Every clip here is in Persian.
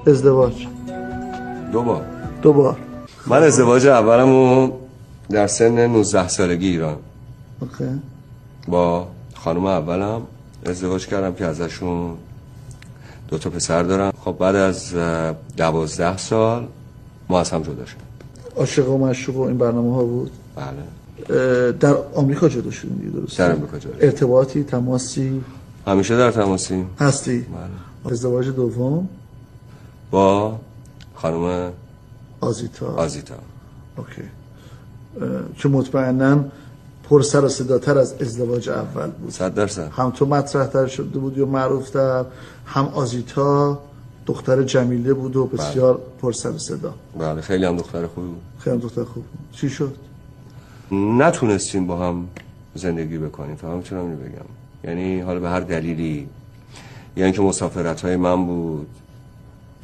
ازدواج؟ 2 بار. 2 بار. من ازدواج اولمو در سن 19 سالگی ایران اوکی. با خانم اولم ازدواج کردم که ازشون 2 تا پسر دارم. خب بعد از 12 سال ما از هم جدا شدیم. عاشق و معشوق و این برنامه ها بود؟ بله. در آمریکا جدا شدیم دیگه، درسته؟ در آمریکا جدا. ارتباطی، تماسی؟ همیشه در تماسی هستی؟ بله. ازدواج دوم؟ با خانم آزیتا. اوکی. که مطمئناً پر سر و صداتر از ازدواج اول بود. 100%. هم تو مطرح‌تر شده بود یا معروف‌تر، هم آزیتا دختر جمیله بود و بسیار پر سر و صدا. بله خیلی هم دختر خوبی بود. خیلی دختر خوب بود. چی شد؟ نتونستیم با هم زندگی بکنیم. فقط میتونم اینو بگم، یعنی حالا به هر دلیلی، یا اینکه مسافرت‌های من بود،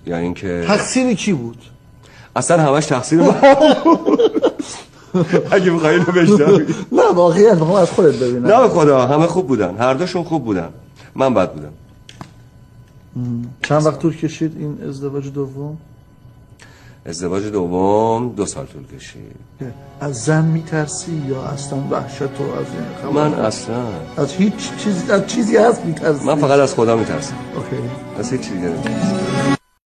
یا اینکه تقصیری کی بود؟ اصلا همش تقصیر من اگه بخوای اینو بشنوی. نه واقعا میخوام از خودت ببینم. نه به خدا همه خوب بودن، هر دوشون خوب بودن، من بد بودم. چند وقت طول کشید این ازدواج دوم؟ ازدواج دوم 2 سال طول کشید. از زن میترسی یا اصلا وحشت و از این من اصلا از هیچ چیزی هست میترسی؟ من فقط از خدا میترسم. اوکی. از هیچ چیزی نمیترسم.